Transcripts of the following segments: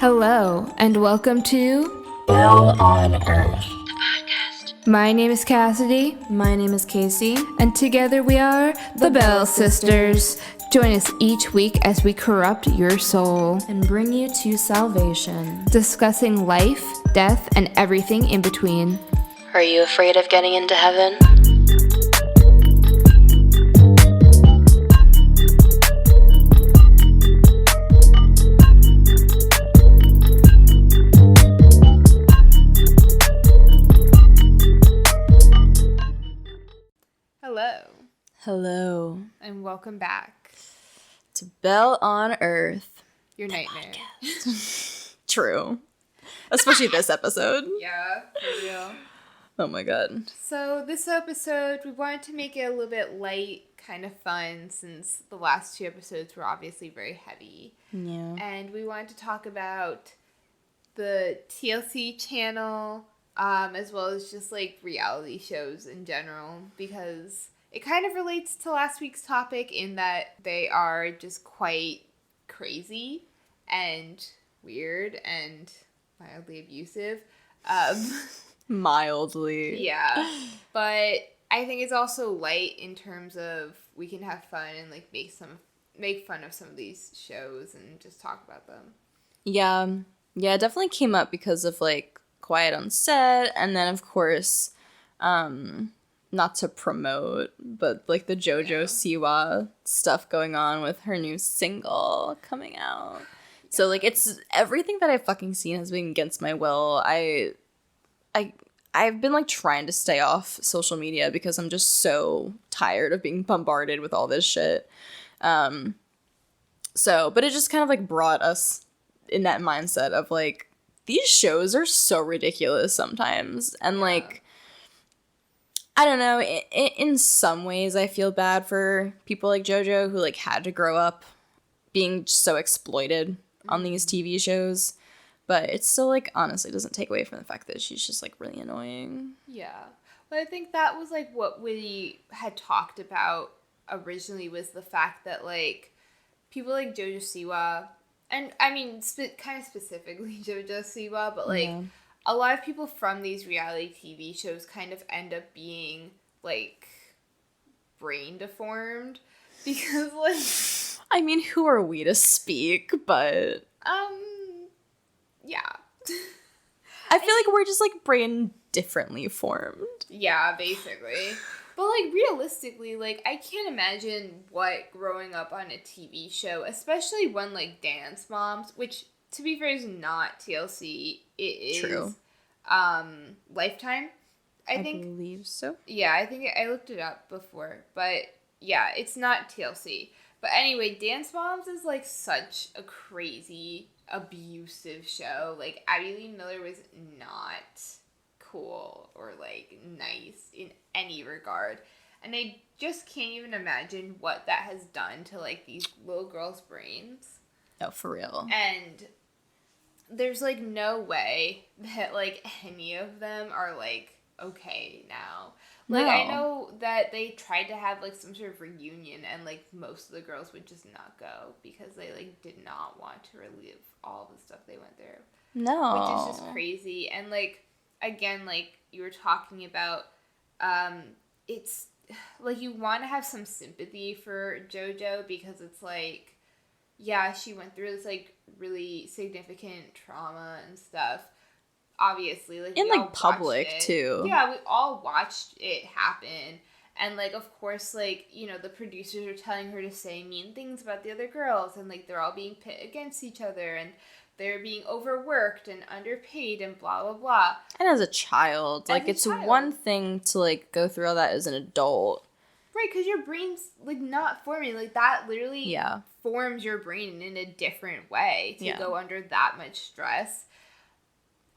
Hello, and welcome to Bell on Earth. My name is Cassidy, My name is Casey. and together we are the Bell Sisters. Join us each week as we corrupt your soul, And bring you to salvation. discussing life, death, and everything in between. Are you afraid of getting into heaven? Hello, Hello and welcome back. to Bell on Earth. Your nightmare. True. Especially this episode. Yeah, for real. Oh my god. So this episode, we wanted to make it a little bit light, kind of fun, since the last two episodes were obviously very heavy. Yeah. And we wanted to talk about the TLC channel, as well as just like reality shows in general, because it kind of relates to last week's topic in that they are just quite crazy and weird and mildly abusive. Mildly. Yeah, but I think it's also light in terms of we can have fun and like make fun of some of these shows and just talk about them. Yeah. Yeah, it definitely came up because of like Quiet on Set, and then of course, not to promote, but like the JoJo Siwa stuff going on with her new single coming out. So like it's everything that I've fucking seen has been against my will. I've been like trying to stay off social media because I'm just so tired of being bombarded with all this shit. But it just kind of like brought us in that mindset of like these shows are so ridiculous sometimes, and like I don't know, in some ways I feel bad for people like JoJo who like had to grow up being so exploited on these TV shows. But it still, like, honestly doesn't take away from the fact that she's just, like, really annoying. Yeah. But I think that was, like, what we had talked about originally was the fact that, like, people like JoJo Siwa, and, I mean, kind of specifically JoJo Siwa, but, like, a lot of people from these reality TV shows kind of end up being, like, brain deformed. Because, like... I mean, who are we to speak, but... Yeah. I feel like we're just, like, brain differently formed. Yeah, basically. But, like, realistically, like, I can't imagine what growing up on a TV show, especially one, like, Dance Moms, which, to be fair, is not TLC. It is... True. Lifetime, I think. I believe so. Yeah, I think I looked it up before. But, yeah, it's not TLC. But anyway, Dance Moms is, like, such a crazy... abusive show. Like, Abby Lee Miller was not cool or like nice in any regard, and I just can't even imagine what that has done to like these little girls' brains. Oh, for real. And there's like no way that like any of them are like okay now. Like, No. I know that they tried to have, like, some sort of reunion, and, like, most of the girls would just not go because they, like, did not want to relive all the stuff they went through. No. Which is just crazy. And, like, again, like, you were talking about, it's, like, you want to have some sympathy for JoJo because it's, like, yeah, she went through this, like, really significant trauma and stuff. Obviously, like, in like public too. Yeah, we all watched it happen, and like, of course, like, you know, the producers are telling her to say mean things about the other girls, and like they're all being pit against each other, and they're being overworked and underpaid and blah blah blah. And as a child, like, it's one thing to like go through all that as an adult, right? Because your brain's like not forming, like that literally yeah, forms your brain in a different way to Yeah. go under that much stress.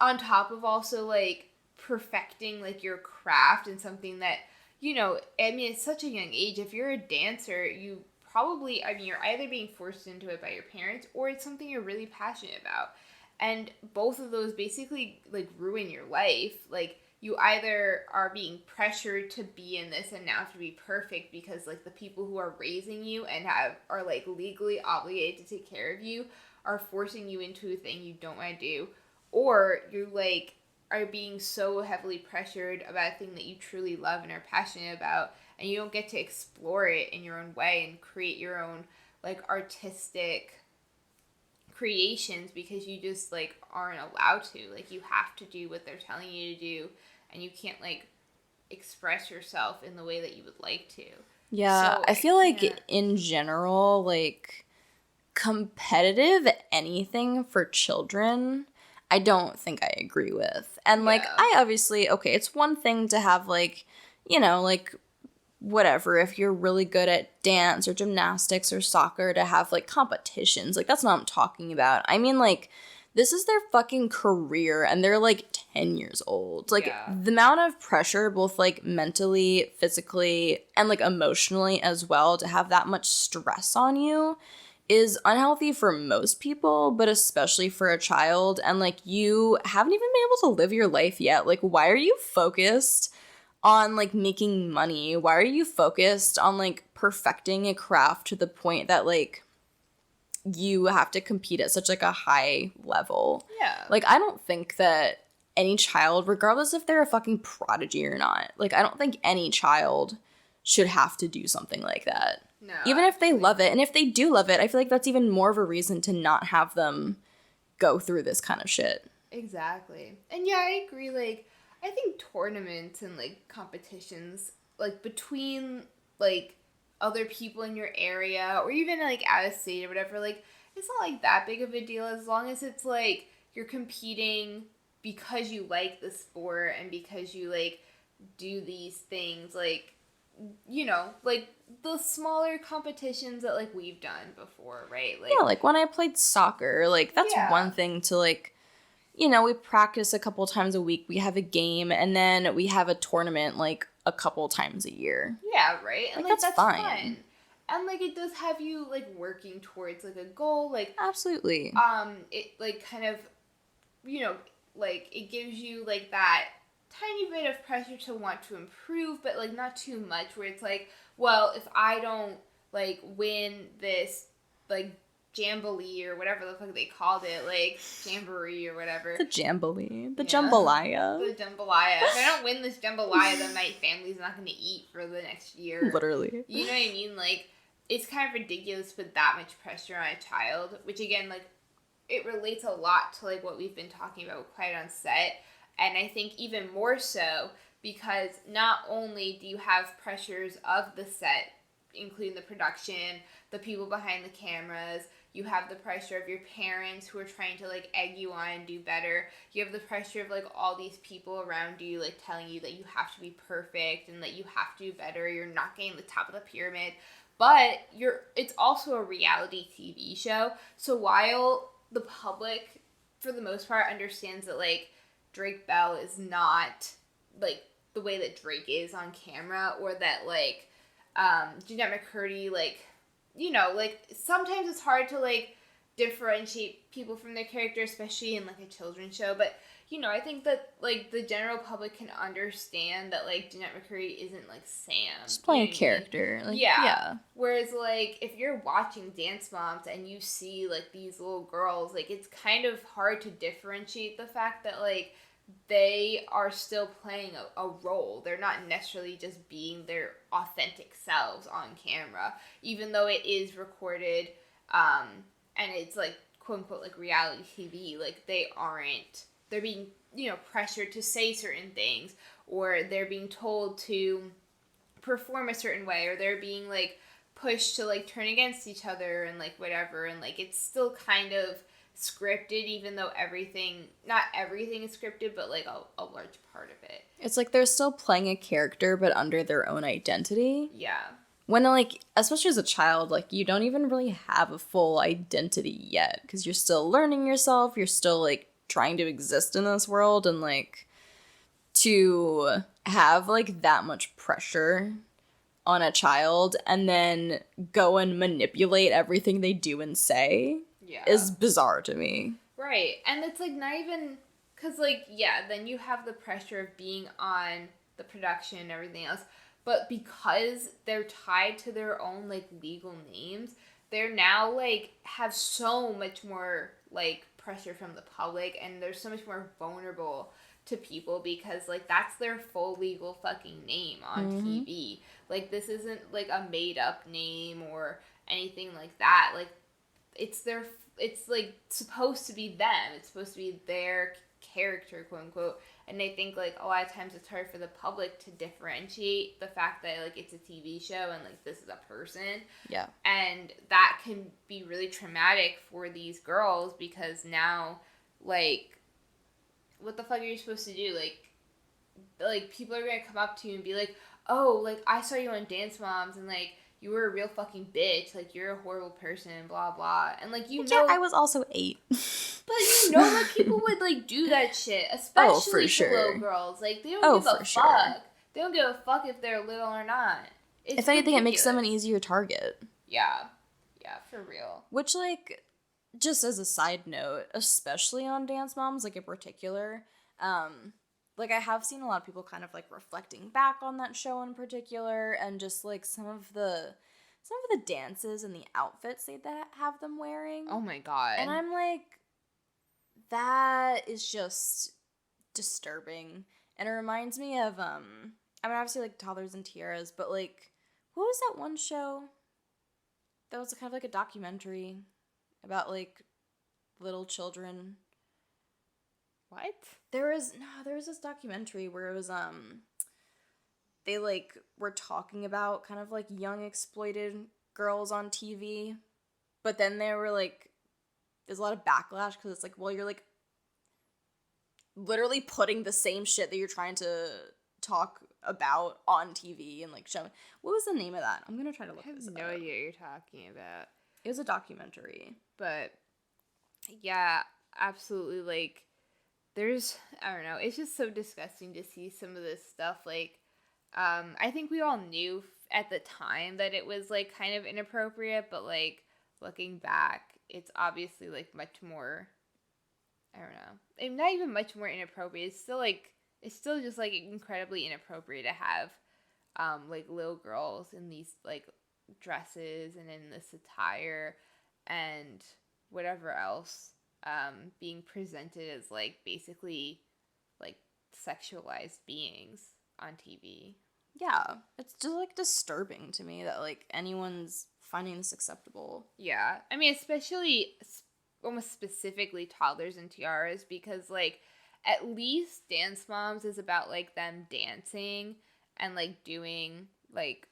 On top of also, like, perfecting, like, your craft and something that, you know, I mean, it's such a young age. If you're a dancer, you probably, I mean, you're either being forced into it by your parents or it's something you're really passionate about. And both of those basically, like, ruin your life. Like, you either are being pressured to be in this and now have to be perfect because, like, the people who are raising you and are, like, legally obligated to take care of you are forcing you into a thing you don't want to do, or you like are being so heavily pressured about a thing that you truly love and are passionate about, and you don't get to explore it in your own way and create your own like artistic creations because you just like aren't allowed to. Like you have to do what they're telling you to do, and you can't like express yourself in the way that you would like to. Yeah, So I feel like in general, like competitive anything for children, I don't think I agree with. And like I obviously, okay, it's one thing to have like, you know, like whatever, if you're really good at dance or gymnastics or soccer, to have like competitions. Like that's not what I'm talking about. I mean like this is their fucking career and they're like 10 years old. Like the amount of pressure, both like mentally, physically, and like emotionally as well, to have that much stress on you is unhealthy for most people, but especially for a child. And like you haven't even been able to live your life yet. Like why are you focused on like making money? Why are you focused on like perfecting a craft to the point that like you have to compete at such like a high level? Yeah. Like I don't think that any child, regardless if they're a fucking prodigy or not, like I don't think any child should have to do something like that. No. Even if they love it. And if they do love it, I feel like that's even more of a reason to not have them go through this kind of shit. Exactly. And yeah, I agree. Like, I think tournaments and, like, competitions, like, between, like, other people in your area or even, like, out of state or whatever, like, it's not, like, that big of a deal as long as it's, like, you're competing because you like the sport and because you, like, do these things, like, you know, like the smaller competitions that like we've done before, right? Like, yeah, like when I played soccer, like that's one thing to like, you know, we practice a couple times a week, we have a game, and then we have a tournament like a couple times a year. Yeah, right? And like that's fine. Fun. And like it does have you like working towards like a goal, like absolutely. It like kind of, you know, like it gives you like that tiny bit of pressure to want to improve, but like not too much where it's like, well, if I don't like win this like jamboree or whatever the fuck they called it, like jamboree or whatever. The jamboree. The jambalaya. The jambalaya. If I don't win this jambalaya, then my family's not going to eat for the next year. Literally. You know what I mean? Like, it's kind of ridiculous to put that much pressure on a child, which again, like, it relates a lot to like what we've been talking about with Quiet on Set. And I think even more so because not only do you have pressures of the set, including the production, the people behind the cameras, you have the pressure of your parents who are trying to like egg you on and do better. You have the pressure of like all these people around you like telling you that you have to be perfect and that you have to do better. You're not getting the top of the pyramid. But it's also a reality TV show. So while the public, for the most part, understands that like Drake Bell is not like the way that Drake is on camera, or that like Jeanette McCurdy, like, you know, like sometimes it's hard to like differentiate people from their character, especially in like a children's show. But you know, I think that like the general public can understand that like Jeanette McCurdy isn't like Sam. Just playing a character. Like, yeah. Whereas like if you're watching Dance Moms and you see like these little girls, like it's kind of hard to differentiate the fact that like they are still playing a role. They're not necessarily just being their authentic selves on camera, even though it is recorded and it's like quote unquote like reality TV. Like they're being, you know, pressured to say certain things, or they're being told to perform a certain way, or they're being like pushed to like turn against each other and like whatever, and like it's still kind of scripted, even though not everything is scripted, but like a large part of it. It's like they're still playing a character but under their own identity. Yeah. When like, especially as a child, like you don't even really have a full identity yet because you're still learning yourself, you're still like trying to exist in this world, and like to have like that much pressure on a child and then go and manipulate everything they do and say is bizarre to me. Right. And it's like not even because like then you have the pressure of being on the production and everything else, but because they're tied to their own like legal names, they're now, like, have so much more, like, pressure from the public, and they're so much more vulnerable to people because, like, that's their full legal fucking name on TV. Like, this isn't, like, a made-up name or anything like that. Like, it's like, supposed to be them. It's supposed to be their character, quote unquote. And I think, like, a lot of times it's hard for the public to differentiate the fact that, like, it's a TV show and, like, this is a person. Yeah. And that can be really traumatic for these girls because now, like, what the fuck are you supposed to do? Like people are gonna come up to you and be like, oh, like, I saw you on Dance Moms and, like, you were a real fucking bitch. Like, you're a horrible person, blah, blah. And, like, you know... Yeah, I was also 8. But you know that people would, like, do that shit. Especially to little girls. Like, they don't give a fuck. They don't give a fuck if they're little or not. If anything, it makes them an easier target. Yeah. Yeah, for real. Which, like, just as a side note, especially on Dance Moms, like, in particular, like, I have seen a lot of people kind of, like, reflecting back on that show in particular, and just, like, some of the dances and the outfits they have them wearing. Oh my god. And I'm like, that is just disturbing. And it reminds me of, I mean, obviously, like, Toddlers and Tiaras, but, like, what was that one show that was kind of like a documentary about, like, little children? What? There was this documentary where it was, they, like, were talking about kind of, like, young exploited girls on TV, but then they were, like, there's a lot of backlash, because it's like, well, you're, like, literally putting the same shit that you're trying to talk about on TV and, like, showing. What was the name of that? I'm gonna try to look this up. I have no idea what you're talking about. It was a documentary. But, yeah, absolutely, like, there's, I don't know, it's just so disgusting to see some of this stuff, like, I think we all knew at the time that it was, like, kind of inappropriate, but, like, looking back, it's obviously, like, much more, I don't know, and not even much more inappropriate, it's still just, like, incredibly inappropriate to have, like, little girls in these, like, dresses and in this attire and whatever else, being presented as, like, basically, like, sexualized beings on TV. Yeah, it's just, like, disturbing to me that, like, anyone's finding this acceptable. Yeah, I mean, especially, almost specifically Toddlers and Tiaras, because, like, at least Dance Moms is about, like, them dancing and, like, doing, like,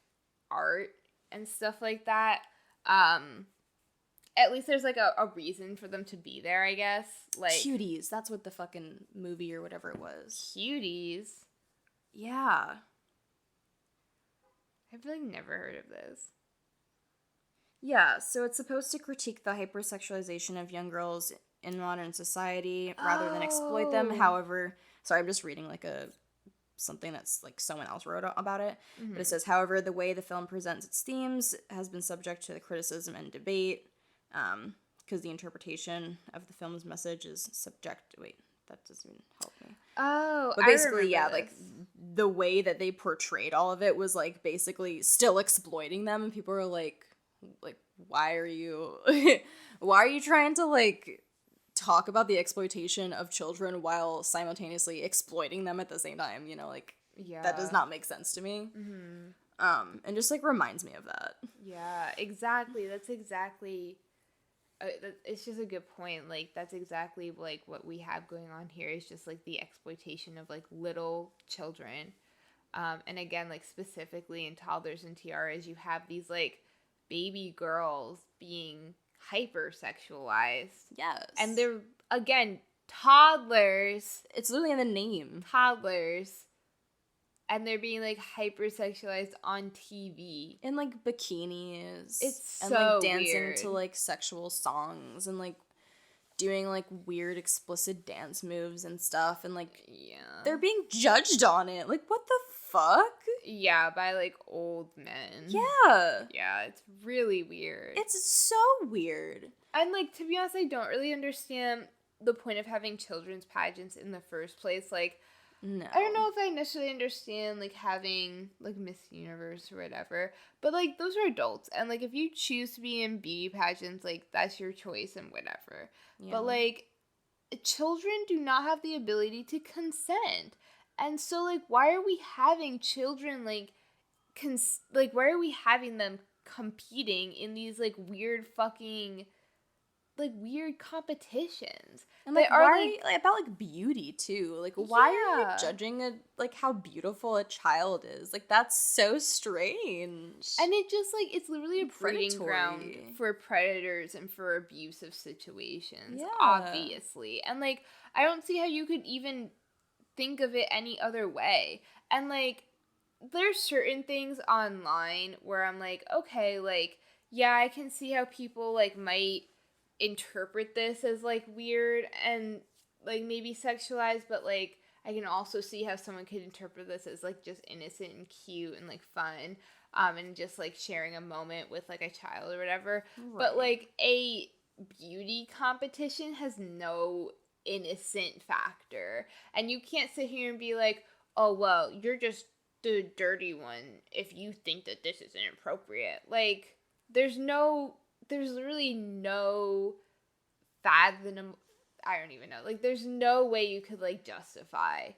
art and stuff like that. At least there's, like, a reason for them to be there, I guess. Like, Cuties, that's what the fucking movie or whatever it was. Cuties? Yeah. I've, like, never heard of this. Yeah, so it's supposed to critique the hypersexualization of young girls in modern society rather than exploit them. However, sorry, I'm just reading, like, something that's, like, someone else wrote about it. Mm-hmm. But it says, however, the way the film presents its themes has been subject to criticism and debate, because the interpretation of the film's message is subject. Wait, that doesn't even help me. Oh, but basically, I yeah, like, the way that they portrayed all of it was, like, basically still exploiting them, and people are like, why are you trying to, like, talk about the exploitation of children while simultaneously exploiting them at the same time, you know, like, yeah, that does not make sense to me. Mm-hmm. And just, like, reminds me of that. Yeah, exactly. That's exactly, it's just a good point. Like, that's exactly, like, what we have going on here is just, like, the exploitation of, like, little children. And again, like, specifically in Toddlers and Tiaras, you have these, like, baby girls being hypersexualized. Yes. And they're, again, toddlers. It's literally in the name. Toddlers. And they're being, like, hypersexualized on TV. In, like, bikinis. It's and, so like, dancing weird. to, like, sexual songs and, like, doing, like, weird explicit dance moves and stuff. And, like, yeah, they're being judged on it. Like, what the fuck? Yeah, by, like, old men. Yeah. Yeah, it's really weird. It's so weird. And, like, to be honest, I don't really understand the point of having children's pageants in the first place. Like, No. I don't know if I necessarily understand, like, having, like, Miss Universe or whatever, but, like, those are adults, and, like, if you choose to be in beauty pageants, like, that's your choice and whatever. Yeah. But, like, children do not have the ability to consent. And so, like, why are we having children, like, why are we having them competing in these, like, weird fucking, like, weird competitions? And, like, They are, why, like, about, like, beauty, too? Like, why are you Yeah. judging, like, how beautiful a child is? Like, that's so strange. And it just, like, it's literally a breeding Predatory. ground for predators and for abusive situations, Yeah. obviously. And, like, I don't see how you could even think of it any other way. And, like, there's certain things online where I'm like, okay, like, yeah, I can see how people, like, might interpret this as, like, weird and, like, maybe sexualized, but, like, I can also see how someone could interpret this as, like, just innocent and cute and, like, fun, and just, like, sharing a moment with, like, a child or whatever. Right. But, like, a beauty competition has no innocent factor. And you can't sit here and be like, oh, well, you're just the dirty one if you think that this is inappropriate. Like, there's literally no fathom. I don't even know. Like, there's no way you could, like, justify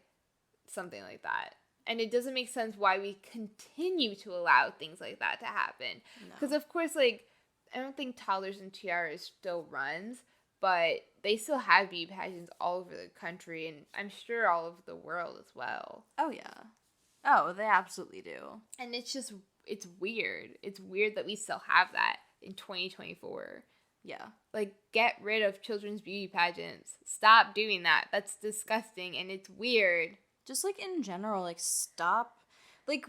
something like that. And it doesn't make sense why we continue to allow things like that to happen. Because, of course, like, I don't think Toddlers and Tiaras still runs, but they still have beauty pageants all over the country, and I'm sure all over the world as well. Oh, yeah. Oh, they absolutely do. And it's just, it's weird. It's weird that we still have that in 2024. Yeah. Like, get rid of children's beauty pageants. Stop doing that. That's disgusting, and it's weird. Just, like, in general, like, stop. Like,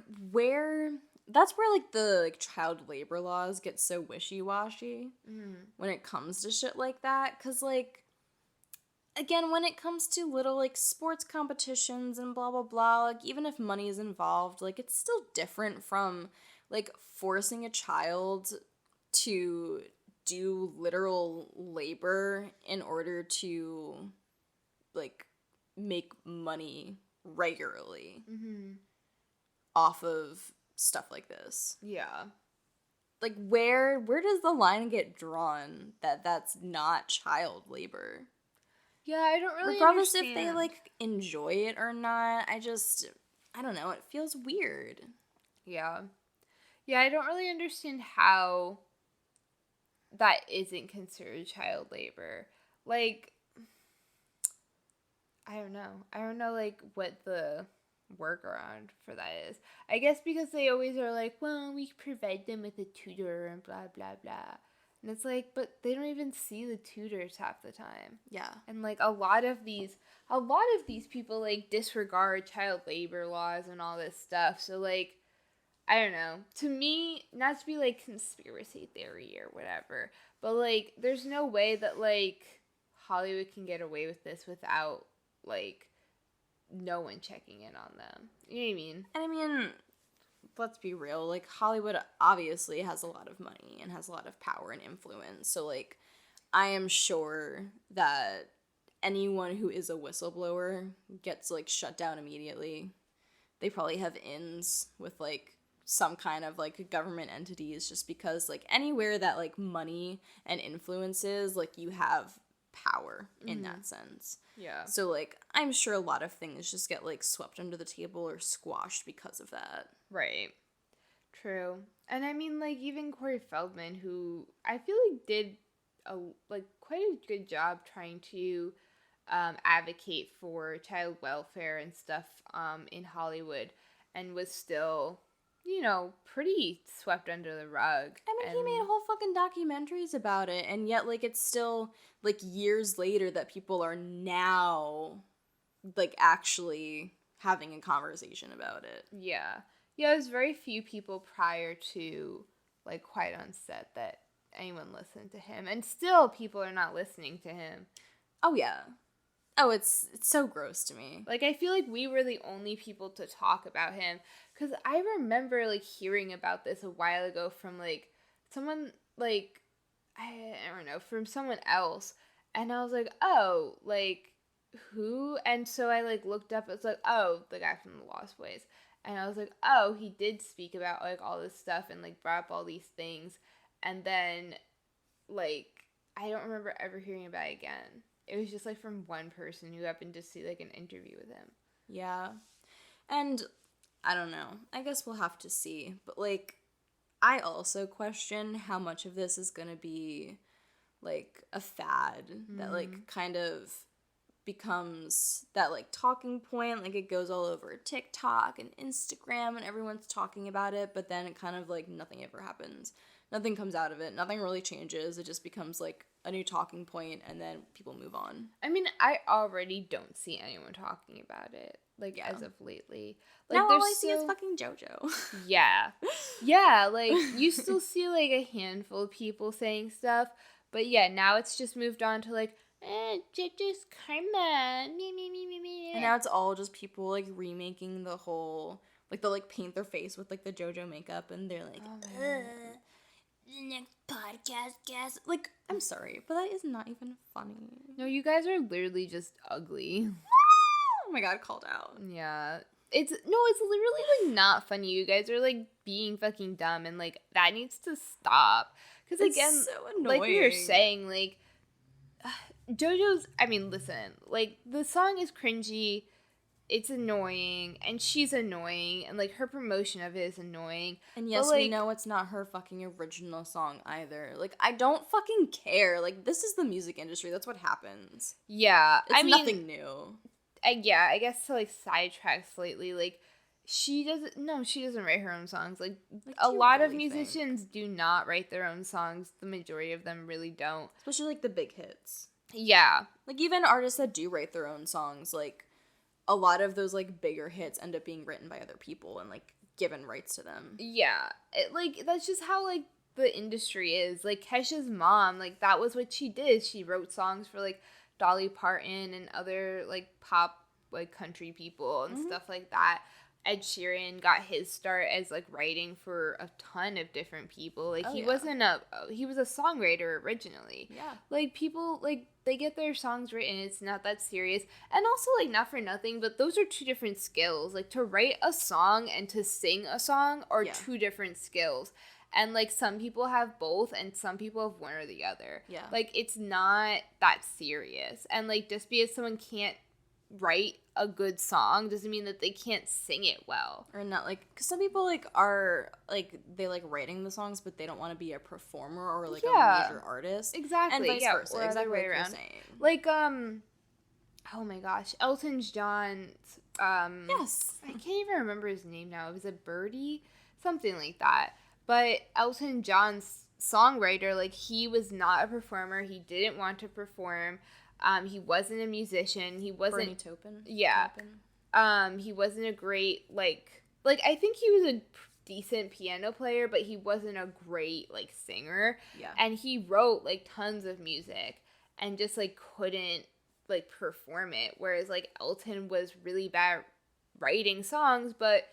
that's where, like, the, like, child labor laws get so wishy-washy when it comes to shit like that. Because, like, again, when it comes to little, like, sports competitions and blah, blah, blah, like, even if money is involved, like, it's still different from, like, forcing a child to do literal labor in order to, like, make money regularly off of stuff like this. Yeah. Like, where does the line get drawn that that's not child labor? Yeah, I don't really Regardless understand. if they, like, enjoy it or not, I don't know, it feels weird. Yeah. Yeah, I don't really understand how that isn't considered child labor. Like, I don't know. I don't know, like, what the workaround for that is. I guess because they always are like, well, we provide them with a tutor and blah, blah, blah. And it's like, but they don't even see the tutors half the time. Yeah. And, like, a lot of these people, like, disregard child labor laws and all this stuff. So, like, I don't know. To me, not to be, like, conspiracy theory or whatever, but, like, there's no way that, like, Hollywood can get away with this without, like, no one checking in on them. You know what I mean? And I mean, let's be real, like, Hollywood obviously has a lot of money and has a lot of power and influence. So, like, I am sure that anyone who is a whistleblower gets, like, shut down immediately. They probably have ins with, like, some kind of, like, government entities, just because, like, anywhere that, like, money and influence is, like, you have power in that sense. Yeah. So, like, I'm sure a lot of things just get, like, swept under the table or squashed because of that. Right. True. And I mean, like, even Corey Feldman, who I feel like did quite a good job trying to advocate for child welfare and stuff in Hollywood, and was still, you know, pretty swept under the rug. I mean, he made whole fucking documentaries about it, and yet, like, it's still, like, years later that people are now, like, actually having a conversation about it. Yeah. Yeah, there's very few people prior to, like, Quiet on Set that anyone listened to him. And still people are not listening to him. Oh, yeah. Oh, it's so gross to me. Like, I feel like we were the only people to talk about him. Because I remember, like, hearing about this a while ago from, like, someone, like, I don't know, from someone else. And I was like, oh, like, who? And so I, like, looked up. It's like, oh, the guy from the Lost Boys. And I was like, oh, he did speak about, like, all this stuff and, like, brought up all these things. And then, like, I don't remember ever hearing about it again. It was just, like, from one person who happened to see, like, an interview with him. Yeah. And I don't know. I guess we'll have to see. But, like, I also question how much of this is going to be, like, a fad that, like, kind of becomes that, like, talking point. Like, it goes all over TikTok and Instagram and everyone's talking about it. But then it kind of, like, nothing ever happens. Nothing comes out of it. Nothing really changes. It just becomes, like, a new talking point and then people move on. I mean, I already don't see anyone talking about it, like, as of lately. Like, now all I see is fucking JoJo. Yeah. Yeah, like, you still see, like, a handful of people saying stuff, but yeah, now it's just moved on to, like, JoJo's karma, me. And now it's all just people, like, remaking the whole, like, they'll, like, paint their face with, like, the JoJo makeup, and they're like, the next podcast guest. Like, I'm sorry, but that is not even funny. No, you guys are literally just ugly. Oh my god, called out. Yeah. It's literally, like, not funny. You guys are, like, being fucking dumb, and, like, that needs to stop. Because, again, so annoying. like we were saying, like, JoJo's, I mean, listen, like, the song is cringy, it's annoying, and she's annoying, and, like, her promotion of it is annoying. And yes, but, like, we know it's not her fucking original song either. Like, I don't fucking care. Like, this is the music industry. That's what happens. Yeah. It's nothing new. I guess to, like, sidetrack slightly, like, she doesn't write her own songs. Like a lot of musicians do not write their own songs. The majority of them really don't. Especially, like, the big hits. Yeah. Like, even artists that do write their own songs, like, a lot of those, like, bigger hits end up being written by other people and, like, given rights to them. Yeah. Like, that's just how, like, the industry is. Like, Kesha's mom, like, that was what she did. She wrote songs for, like, Dolly Parton and other, like, pop, like, country people and stuff like that. Ed Sheeran got his start as, like, writing for a ton of different people. Like, he was a songwriter originally. Yeah. Like, people, like, they get their songs written. It's not that serious. And also, like, not for nothing, but those are two different skills. Like, to write a song and to sing a song are two different skills. And, like, some people have both, and some people have one or the other. Yeah. Like, it's not that serious. And, like, just because someone can't write a good song doesn't mean that they can't sing it well. Or not, like, because some people, like, are, like, they like writing the songs, but they don't want to be a performer or, like, a major artist. Exactly. And vice versa. Or exactly other way around. Like, oh my gosh, Elton John's, yes. I can't even remember his name now. It was a Birdie? Something like that. But Elton John's songwriter, like, he was not a performer. He didn't want to perform. He wasn't a musician. He wasn't... Bernie Taupin? Yeah. He wasn't a great, like, I think he was a decent piano player, but he wasn't a great, like, singer. Yeah. And he wrote, like, tons of music and just, like, couldn't, like, perform it. Whereas, like, Elton was really bad writing songs, but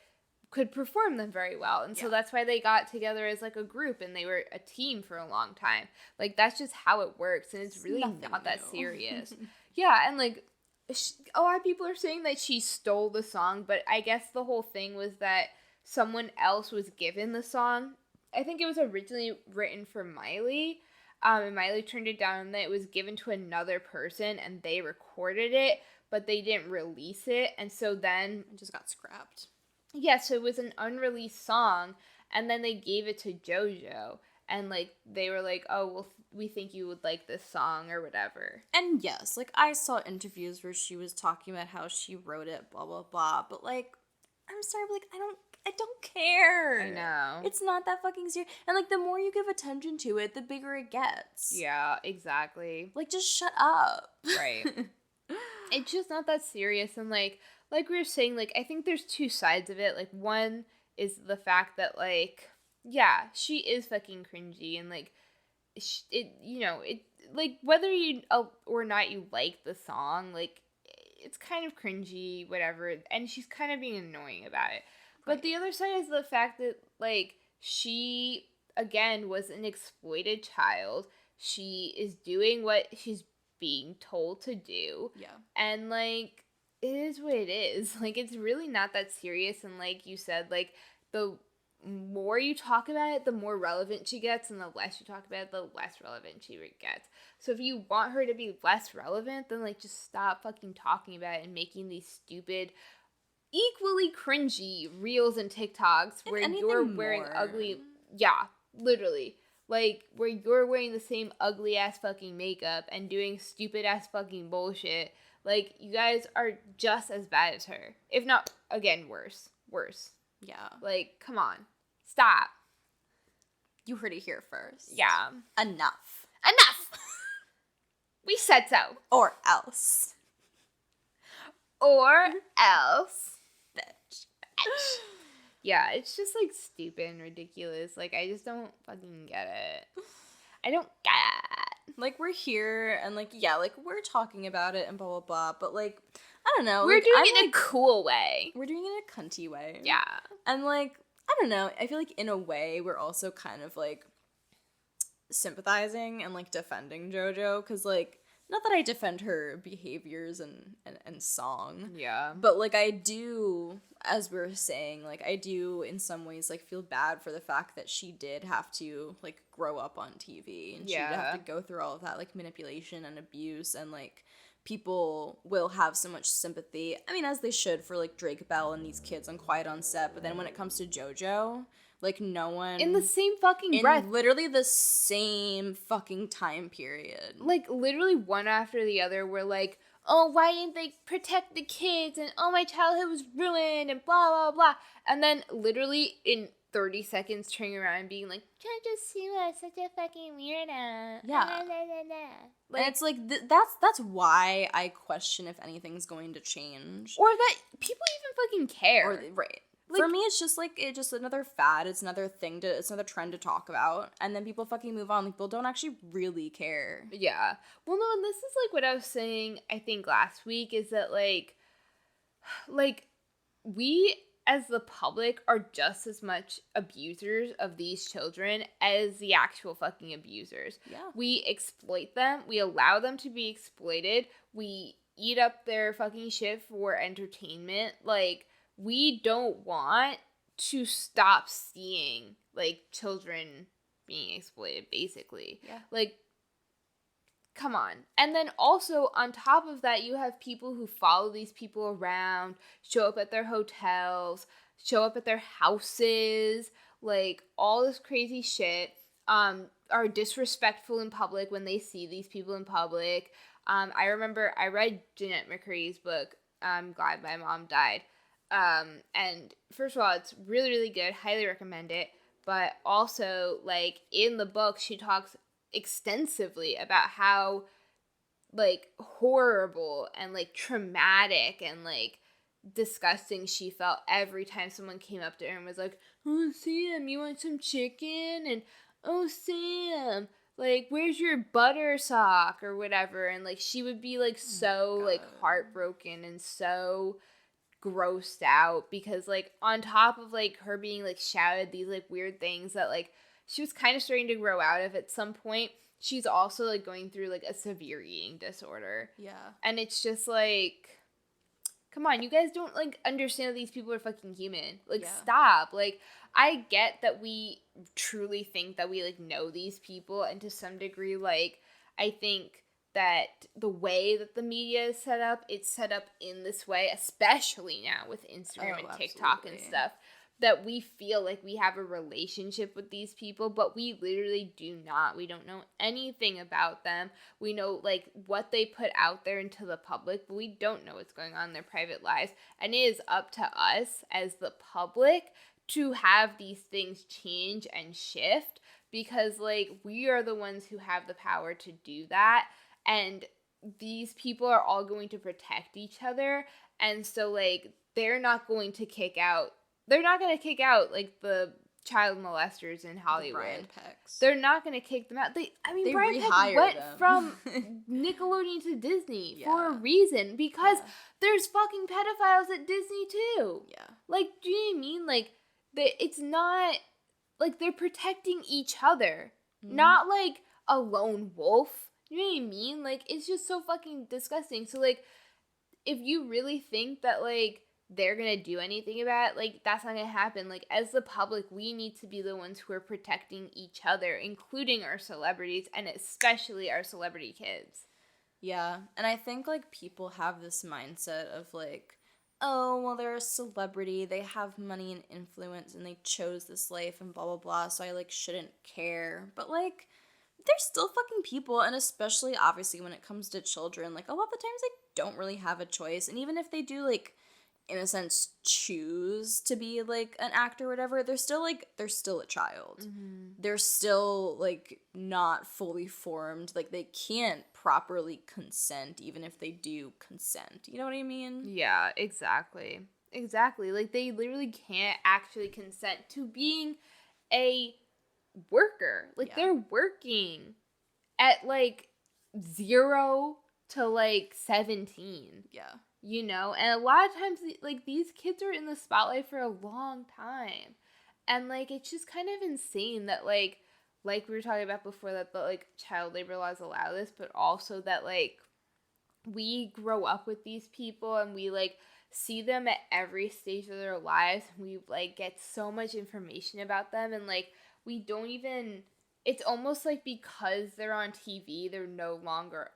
could perform them very well. And so that's why they got together as, like, a group, and they were a team for a long time. Like, that's just how it works, and it's really not that serious. Yeah, and, like, a lot of people are saying that she stole the song, but I guess the whole thing was that someone else was given the song. I think it was originally written for Miley, and Miley turned it down, and then it was given to another person, and they recorded it, but they didn't release it, and so then... It just got scrapped. Yeah, so it was an unreleased song, and then they gave it to JoJo, and, like, they were like, oh, well, we think you would like this song, or whatever. And yes, like, I saw interviews where she was talking about how she wrote it, blah, blah, blah, but, like, I'm sorry, but, like, I don't care. I know. It's not that fucking serious. And, like, the more you give attention to it, the bigger it gets. Yeah, exactly. Like, just shut up. Right. It's just not that serious, and, like we were saying, like, I think there's two sides of it. Like, one is the fact that, like, yeah, she is fucking cringy, and, like, like, whether you or not you like the song, like, it's kind of cringy, whatever, and she's kind of being annoying about it. But the other side is the fact that, like, she, again, was an exploited child. She is doing what she's being told to do. Yeah. And, like, it is what it is. Like, it's really not that serious. And like you said, like, the more you talk about it, the more relevant she gets. And the less you talk about it, the less relevant she gets. So if you want her to be less relevant, then, like, just stop fucking talking about it and making these stupid, equally cringy reels and TikToks where you're wearing ugly... Yeah, literally. Like, where you're wearing the same ugly-ass fucking makeup and doing stupid-ass fucking bullshit. Like, you guys are just as bad as her. If not, again, worse. Worse. Yeah. Like, come on. Stop. You heard it here first. Yeah. Enough. We said so. Or else. Or else. Bitch. Yeah, it's just, like, stupid and ridiculous. Like, I just don't fucking get it. I don't get it. Like, we're here, and, like, yeah, like, we're talking about it and blah, blah, blah, but, like, I don't know. We're like, doing it in a cool way. We're doing it in a cunty way. Yeah. And, like, I don't know. I feel like, in a way, we're also kind of, like, sympathizing and, like, defending JoJo, because, like, not that I defend her behaviors and song. Yeah. But, like, I do, as we were saying, like, I do, in some ways, like, feel bad for the fact that she did have to, like, grow up on TV. And she did have to go through all of that, like, manipulation and abuse. And, like, people will have so much sympathy. I mean, as they should for, like, Drake Bell and these kids on Quiet on Set. But then when it comes to JoJo... Like, no one... In the same fucking breath. In literally the same fucking time period. Like, literally one after the other were like, oh, why didn't they protect the kids? And, oh, my childhood was ruined, and blah, blah, blah. And then, literally, in 30 seconds, turning around and being like, JoJo Siwa is such a fucking weirdo. Yeah. Like, and it's like, that's why I question if anything's going to change. Or that people even fucking care. Right. Like, for me, it's just, like, it's just another fad. It's another thing it's another trend to talk about. And then people fucking move on. Like, people don't actually really care. Yeah. Well, no, and this is, like, what I was saying, I think, last week, is that, like, we, as the public, are just as much abusers of these children as the actual fucking abusers. Yeah. We exploit them. We allow them to be exploited. We eat up their fucking shit for entertainment. Like, we don't want to stop seeing, like, children being exploited, basically. Yeah. Like, come on. And then also, on top of that, you have people who follow these people around, show up at their hotels, show up at their houses, like, all this crazy shit, are disrespectful in public when they see these people in public. I remember I read Jeanette McCurry's book, I'm Glad My Mom Died. And first of all, it's really, really good. Highly recommend it. But also, like, in the book, she talks extensively about how, like, horrible and, like, traumatic and, like, disgusting she felt every time someone came up to her and was like, oh, Sam, you want some chicken? And, oh, Sam, like, where's your butter sock? Or whatever. And, like, she would be, like, so, like, heartbroken and so grossed out because, like, on top of, like, her being, like, shouted these, like, weird things that, like, she was kind of starting to grow out of at some point, she's also, like, going through, like, a severe eating disorder. Yeah. And it's just, like, come on, you guys don't, like, understand that these people are fucking human. Like, stop. Like, I get that we truly think that we, like, know these people, and to some degree, like, I think that the way that the media is set up, it's set up in this way, especially now with Instagram and TikTok and stuff, that we feel like we have a relationship with these people, but we literally do not. We don't know anything about them. We know, like, what they put out there into the public, but we don't know what's going on in their private lives. And it is up to us as the public to have these things change and shift, because, like, we are the ones who have the power to do that. And these people are all going to protect each other. And so, like, they're not going to kick out, like, the child molesters in Hollywood. Brian Pecks. They're not going to kick them out. They Brian Peck went from Nickelodeon to Disney for a reason, because there's fucking pedophiles at Disney too. Yeah. Like, do you know what I mean? Like, it's not, like, they're protecting each other. Mm-hmm. Not, like, a lone wolf. You know what I mean? Like, it's just so fucking disgusting. So, like, if you really think that, like, they're gonna do anything about it, like, that's not gonna happen. Like, as the public, we need to be the ones who are protecting each other, including our celebrities, and especially our celebrity kids. Yeah, and I think, like, people have this mindset of, like, oh, well, they're a celebrity, they have money and influence, and they chose this life, and blah, blah, blah, so I, like, shouldn't care. But, like, they're still fucking people, and especially, obviously, when it comes to children, like, a lot of the times they don't really have a choice, and even if they do, like, in a sense, choose to be, like, an actor or whatever, they're still a child. Mm-hmm. They're still, like, not fully formed. Like, they can't properly consent, even if they do consent. You know what I mean? Yeah, exactly. Exactly. Like, they literally can't actually consent to being a worker. Like, they're working at, like, 0 to, like, 17. Yeah. You know, and a lot of times, like, these kids are in the spotlight for a long time. And, like, it's just kind of insane that, like we were talking about before, that the, like, child labor laws allow this, but also that, like, we grow up with these people and we, like, see them at every stage of their lives. We, like, get so much information about them, and, like, we don't even... It's almost like because they're on TV, they're no longer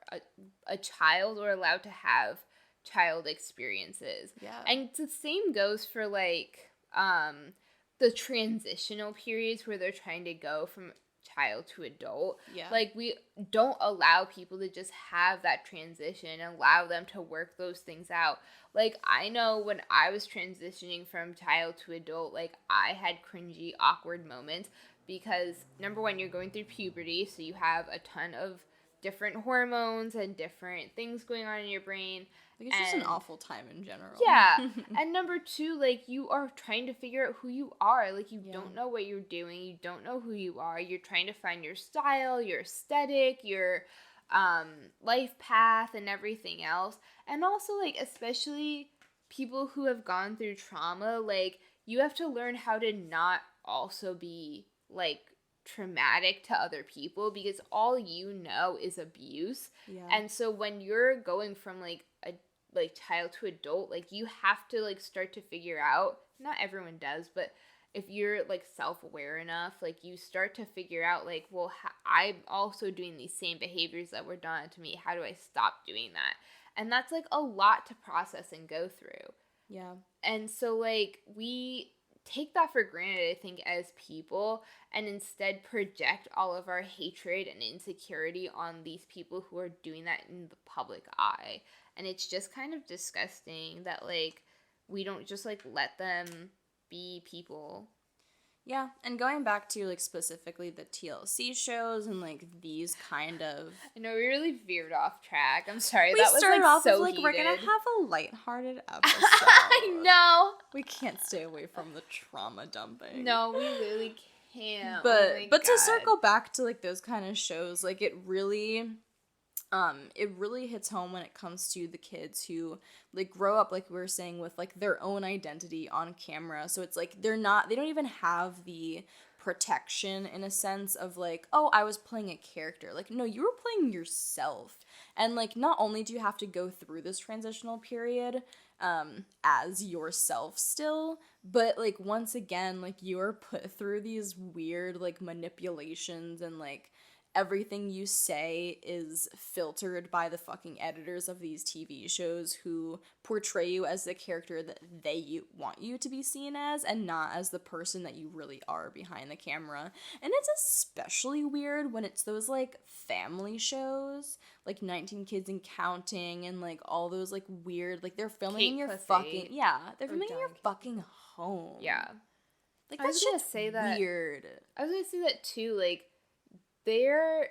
a child or allowed to have child experiences. Yeah. And the same goes for, like, the transitional periods where they're trying to go from child to adult. Yeah. Like, we don't allow people to just have that transition and allow them to work those things out. Like, I know when I was transitioning from child to adult, like, I had cringy, awkward moments because, number one, you're going through puberty, so you have a ton of different hormones and different things going on in your brain. Like, it's just an awful time in general. Yeah. And number two, like, you are trying to figure out who you are. Like, you don't know what you're doing. You don't know who you are. You're trying to find your style, your aesthetic, your life path, and everything else. And also, like, especially people who have gone through trauma, like, you have to learn how to not also be, like, traumatic to other people, because all you know is abuse. Yeah. And so when you're going from, like, a child to adult, like, you have to, like, start to figure out, not everyone does, but if you're, like, self-aware enough, like, you start to figure out, like, well, I'm also doing these same behaviors that were done to me. How do I stop doing that? And that's, like, a lot to process and go through. Yeah. And so, like, we take that for granted, I think, as people, and instead project all of our hatred and insecurity on these people who are doing that in the public eye. And it's just kind of disgusting that, like, we don't just, like, let them be people. Yeah, and going back to, like, specifically the TLC shows and, like, these kind of... I know, we really veered off track. I'm sorry, we that was, started like, off so with, like, heated. we're gonna have a lighthearted episode. I know! We can't stay away from the trauma dumping. No, we really can't. But to circle back to, like, those kind of shows, like, it really hits home when it comes to the kids who, like, grow up, like we were saying, with, like, their own identity on camera. So it's like they don't even have the protection, in a sense, of, like, oh, I was playing a character. Like, no, you were playing yourself. And, like, not only do you have to go through this transitional period as yourself still, but, like, once again, like, you are put through these weird, like, manipulations, and, like, everything you say is filtered by the fucking editors of these TV shows, who portray you as the character that they want you to be seen as, and not as the person that you really are behind the camera. And it's especially weird when it's those, like, family shows, like 19 Kids and Counting, and, like, all those, like, weird, like, they're filming in your fucking... Yeah, they're filming in your fucking home. Yeah. Like, that's just weird. I was gonna say that, too, like, they're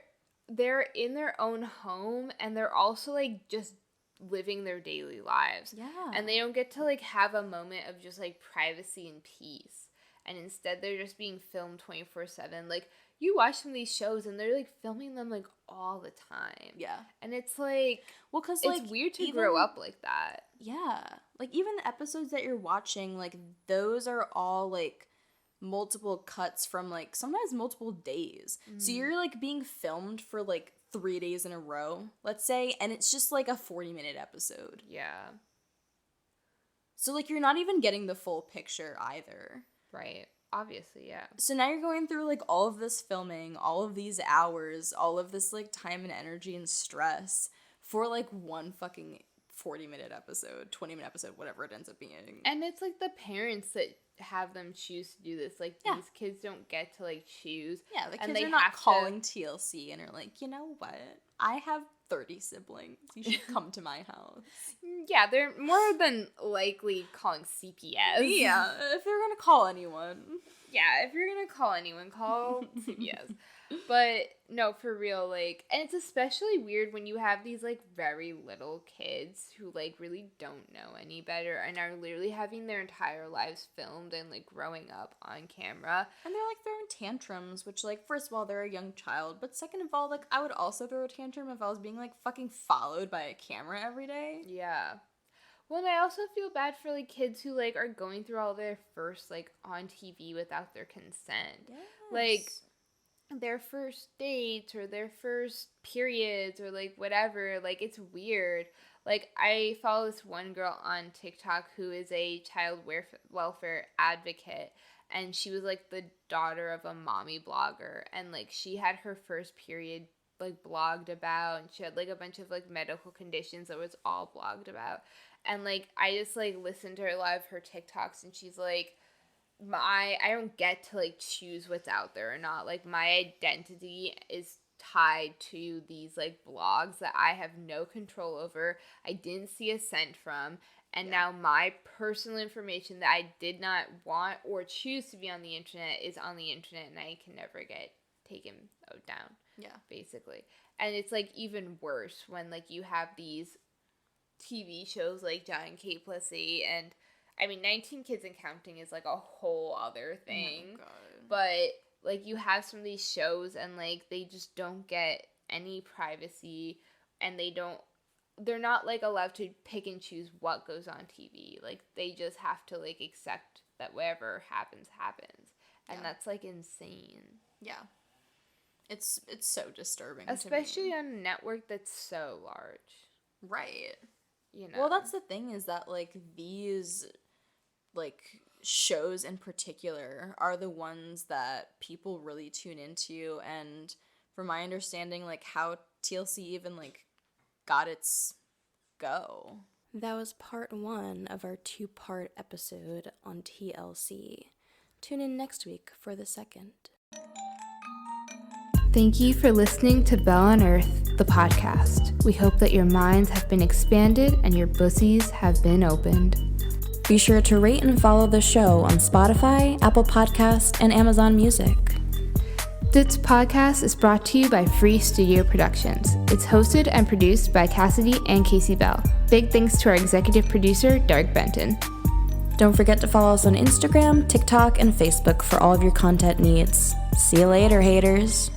in their own home, and they're also, like, just living their daily lives. Yeah. And they don't get to, like, have a moment of just, like, privacy and peace. And instead, they're just being filmed 24/7. Like, you watch some of these shows, and they're, like, filming them, like, all the time. Yeah. And it's, like... Well, because, like, it's weird to grow up like that. Yeah. Like, even the episodes that you're watching, like, those are all, like, multiple cuts from, like, sometimes multiple days. So you're, like, being filmed for, like, 3 days in a row, let's say, and it's just like a 40-minute episode. Yeah. So like you're not even getting the full picture either. Right. Obviously, yeah. So now you're going through like all of this filming, all of these hours, all of this like time and energy and stress for like one fucking 40-minute episode, 20-minute episode, whatever it ends up being. And it's like the parents that have them choose to do this. Like, these kids don't get to like choose. Yeah, the and kids they are not have calling TLC and are like, you know what? I have 30 siblings. You should come to my house. Yeah, they're more than likely calling CPS. Yeah, if they're gonna call anyone. Yeah, if you're gonna call anyone, call CPS. But no, for real, like, and it's especially weird when you have these like very little kids who like really don't know any better and are literally having their entire lives filmed and like growing up on camera. And they're like throwing tantrums, which like first of all they're a young child, but second of all like I would also throw a tantrum if I was being like fucking followed by a camera every day. Yeah. Well, and I also feel bad for like kids who like are going through all their first like on TV without their consent. Yes. Like their first dates or their first periods or like whatever. Like it's weird. Like I follow this one girl on TikTok who is a child welfare advocate, and she was like the daughter of a mommy blogger, and like she had her first period like blogged about, and she had like a bunch of like medical conditions that was all blogged about. And like I just like listened to a lot of her TikToks, and she's like, I don't get to like choose what's out there or not. Like my identity is tied to these like blogs that I have no control over. I didn't see a cent from, and now my personal information that I did not want or choose to be on the internet is on the internet, and I can never get taken down. Yeah. Basically. And it's like even worse when like you have these TV shows like John K. Plessy, and I mean 19 Kids and Counting is like a whole other thing. Oh, God. But like you have some of these shows and like they just don't get any privacy, and they're not like allowed to pick and choose what goes on TV. Like they just have to like accept that whatever happens. And that's like insane. Yeah. It's so disturbing. Especially on a network that's so large. Right. You know. Well, that's the thing, is that like these like shows in particular are the ones that people really tune into, and from my understanding, like how TLC even like got its go. That was part 1 of our 2-part episode on TLC. Tune in next week for the second. Thank you for listening to Bell on Earth, the podcast. We hope that your minds have been expanded and your pussies have been opened. Be sure to rate and follow the show on Spotify, Apple Podcasts, and Amazon Music. This podcast is brought to you by Free Studio Productions. It's hosted and produced by Cassidy and Casey Bell. Big thanks to our executive producer, Derek Benton. Don't forget to follow us on Instagram, TikTok, and Facebook for all of your content needs. See you later, haters.